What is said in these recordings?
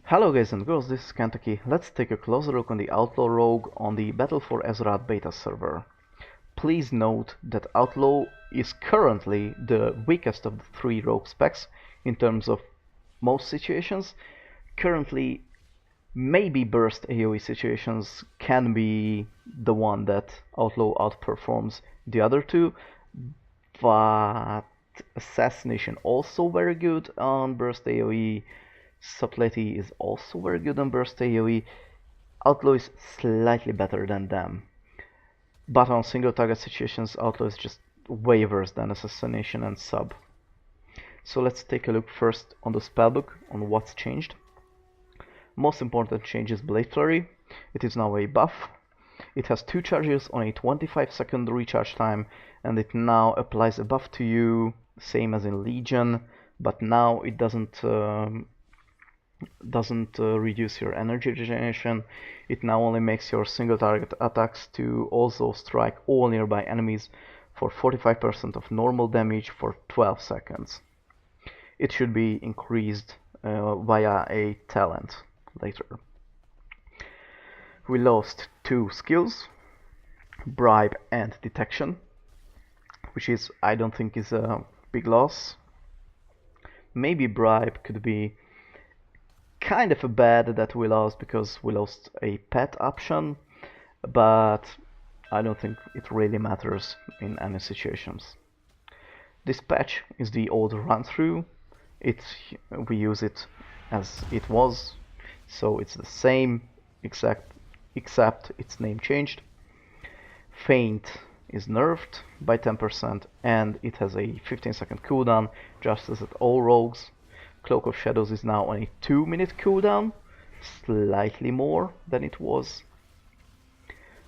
Hello guys and girls, this is Kentucky. Let's take a closer look on the Outlaw Rogue on the Battle for Azeroth beta server. Please note that Outlaw is currently the weakest of the three rogue specs in terms of most situations. Currently, maybe burst AoE situations can be the one that Outlaw outperforms the other two, but Assassination also very good on burst AoE. Subtlety is also very good on burst AoE. Outlaw is slightly better than them. But on single target situations, Outlaw is just way worse than Assassination and Sub. So let's take a look first on the Spellbook, on what's changed. Most important change is Blade Flurry. It is now a buff. It has 2 charges on a 25-second recharge time, and it now applies a buff to you, same as in Legion, but now it doesn't reduce your energy regeneration. It now only makes your single target attacks to also strike all nearby enemies for 45% of normal damage for 12 seconds. It should be increased via a talent later. We lost 2 skills, Bribe and Detection, which is, I don't think, is a big loss. Maybe Bribe could be kind of a bad that we lost because we lost a pet option, but I don't think it really matters in any situations. This patch is the old run through. We use it as it was, so it's the same except its name changed. Feint is nerfed by 10% and it has a 15-second cooldown, just as at all rogues. Cloak of Shadows is now on a 2-minute cooldown, slightly more than it was.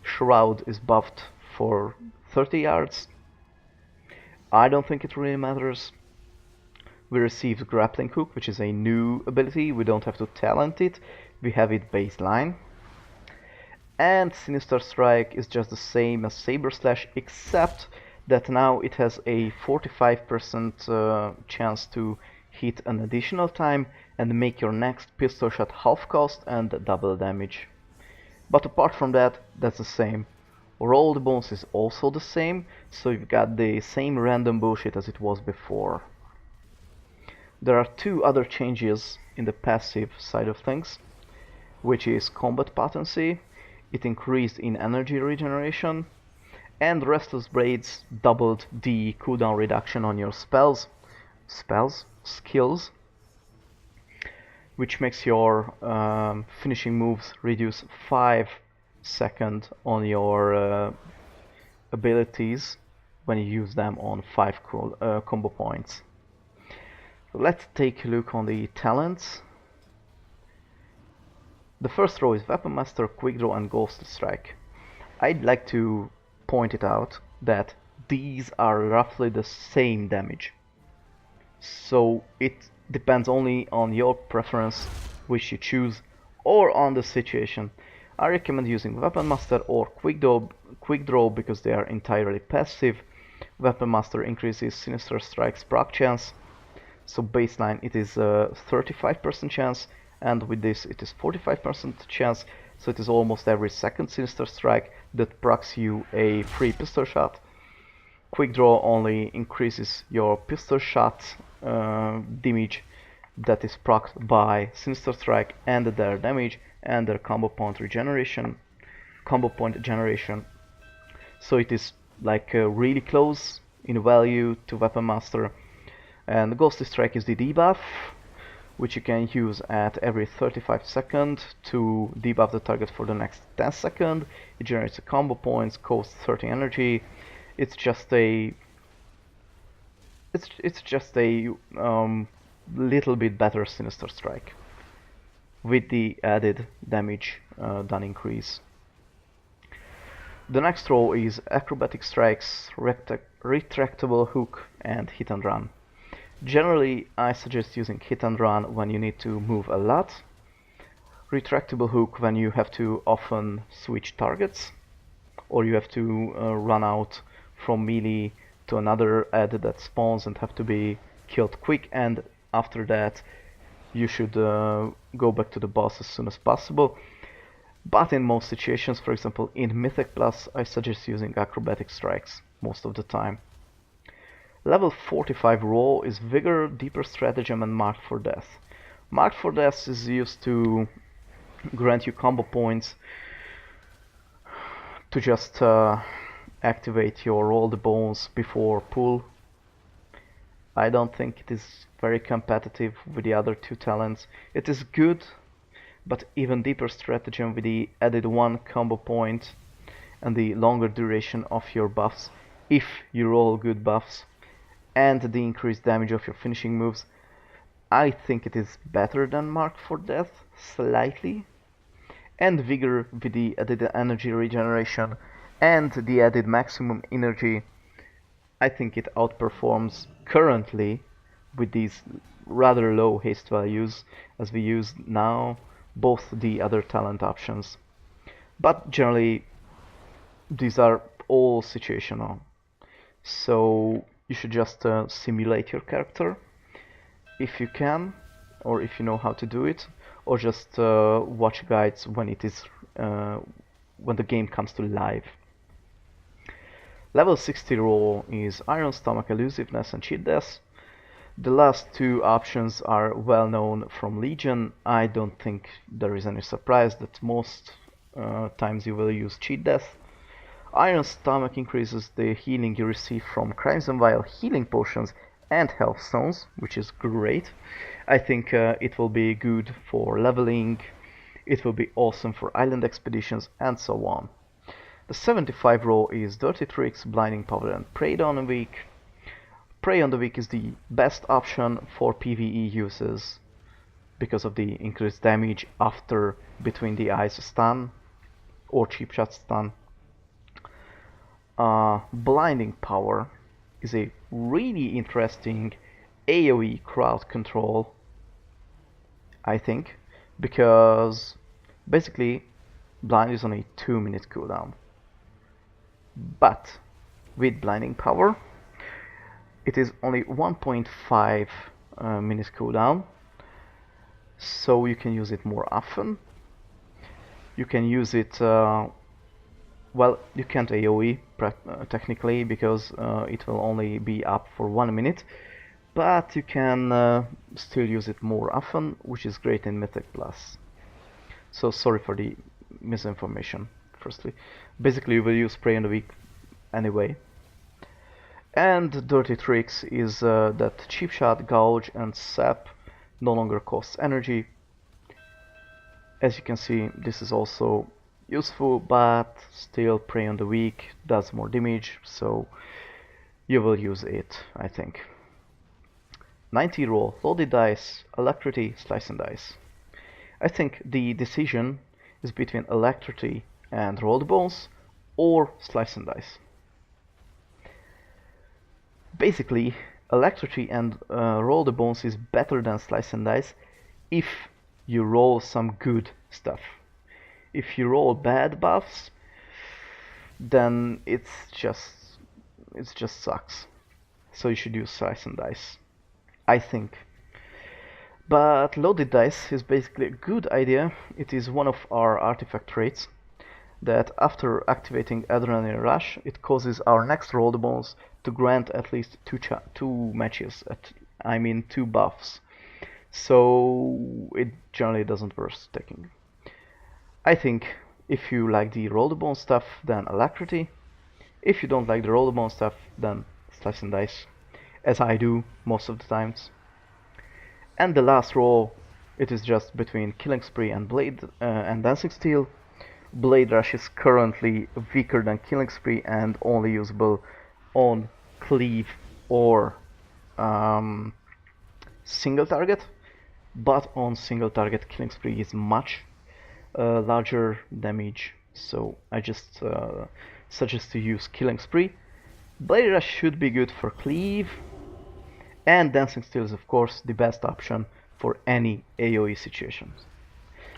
Shroud is buffed for 30 yards. I don't think it really matters. We received Grappling Hook, which is a new ability. We don't have to talent it, we have it baseline. And Sinister Strike is just the same as Saber Slash, except that now it has a 45% chance to hit an additional time and make your next pistol shot half cost and double damage. But apart from that, that's the same. Roll the Bones is also the same, so you've got the same random bullshit as it was before. There are 2 other changes in the passive side of things, which is Combat Potency. It increased in energy regeneration, and Restless Blades doubled the cooldown reduction on your skills, which makes your finishing moves reduce 5 seconds on your abilities when you use them on 5 combo points. Let's take a look on the talents. The first row is Weapon Master, Quick Draw and Ghost Strike. I'd like to point it out that these are roughly the same damage. So it depends only on your preference which you choose or on the situation. I recommend using Weapon Master or Quick Draw because they are entirely passive. Weapon Master increases Sinister Strike's proc chance. So baseline it is a 35% chance, and with this it is 45% chance, so it is almost every second Sinister Strike that procs you a free pistol shot. Quick Draw only increases your pistol shot damage that is procced by Sinister Strike and their damage and their combo point generation. So it is like really close in value to Weapon Master. And Ghost Strike is the debuff, which you can use at every 35 seconds to debuff the target for the next 10 seconds. It generates a combo points, costs 30 energy. It's just a little bit better Sinister Strike with the added damage done increase. The next row is Acrobatic Strikes, Retractable Hook and Hit and Run. Generally, I suggest using Hit and Run when you need to move a lot, Retractable Hook when you have to often switch targets, or you have to run out from melee to another ad that spawns and have to be killed quick, and after that you should go back to the boss as soon as possible. But in most situations, for example in Mythic Plus, I suggest using acrobatic strikes most of the time. Level 45 Raw is Vigor, Deeper Stratagem and Marked for Death. Marked for Death is used to grant you combo points to just activate your Roll the Bones before pull. I don't think it is very competitive with the other two talents. It is good, but even Deeper Stratagem with the added 1 combo point and the longer duration of your buffs, if you roll good buffs, and the increased damage of your finishing moves, I think it is better than Marked for Death, slightly. And Vigor with the added energy regeneration and the added maximum energy, I think it outperforms currently with these rather low haste values as we use now both the other talent options. But generally these are all situational, so you should just simulate your character if you can, or if you know how to do it, or just watch guides when it is when the game comes to live. Level 60 Raw is Iron Stomach, Elusiveness and Cheat Death. The last two options are well known from Legion. I don't think there is any surprise that most times you will use Cheat Death. Iron Stomach increases the healing you receive from Crimson Vial healing potions and health stones, which is great. I think it will be good for leveling, it will be awesome for island expeditions and so on. The 75 Raw is Dirty Tricks, Blinding Power and Prey on the Weak. Prey on the Weak is the best option for PvE uses because of the increased damage after Between the Eyes stun or Cheap Shot stun. Blinding Power is a really interesting AoE crowd control, I think, because basically blind is on a 2-minute cooldown. But with Blinding Power it is only 1.5 minutes cooldown, so you can use it more often. You can use it, well, you can't AoE technically because it will only be up for 1 minute, but you can still use it more often, which is great in Mythic Plus. So sorry for the misinformation, firstly. Basically you will use Prey on the Weak anyway. And Dirty Tricks is that Cheap Shot, Gouge and Sap no longer costs energy. As you can see, this is also useful, but still Prey on the Weak does more damage, so you will use it, I think. 90 Raw, Loaded Dice, Alacrity, Slice and Dice. I think the decision is between Alacrity and Roll the Bones or Slice and Dice. Basically, Alacrity and Roll the Bones is better than Slice and Dice if you roll some good stuff. If you roll bad buffs, then it just sucks. So you should use Slice and Dice, I think. But Loaded Dice is basically a good idea. It is one of our artifact traits that after activating Adrenaline Rush, it causes our next Roll the Bones to grant at least two matches, two buffs. So it generally doesn't worth taking. I think if you like the Roll the Bone stuff, then Alacrity. If you don't like the Roll the Bone stuff, then Slice and Dice, as I do most of the times. And the last roll, it is just between Killing Spree and Blade and Dancing Steel. Blade Rush is currently weaker than Killing Spree and only usable on Cleave or single target, but on single target Killing Spree is much larger damage, so I just suggest to use Killing Spree. Blade Rush should be good for Cleave, and Dancing Steel is of course the best option for any AoE situations.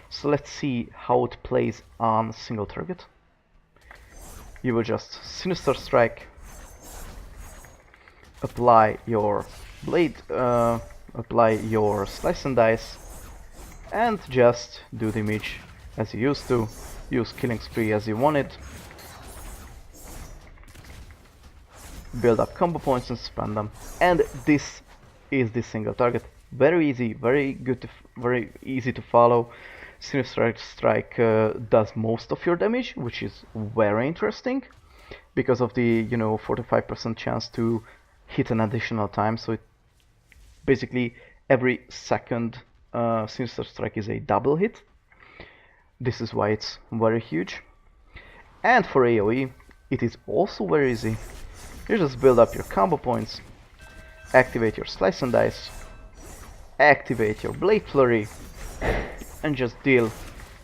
So let's see how it plays on single target. You will just Sinister Strike, apply your blade, apply your Slice and Dice, and just do damage as you used to, use killing spree as you wanted, build up combo points and spend them. And this is the single target. Very easy, very good, very easy to follow. Sinister Strike does most of your damage, which is very interesting because of the 45% chance to hit an additional time. So it basically every second Sinister Strike is a double hit. This is why it's very huge. And for AoE, it is also very easy. You just build up your combo points, activate your Slice and Dice, activate your Blade Flurry, and just deal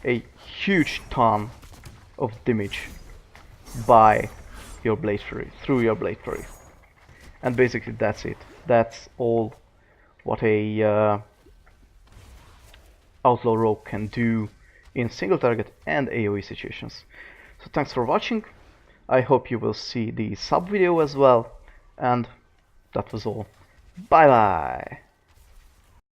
a huge ton of damage by your Blade Flurry, through your Blade Flurry. And basically that's it. That's all what a Outlaw Rogue can do in single target and AoE situations. So thanks for watching. I hope you will see the sub video as well, and that was all. Bye bye!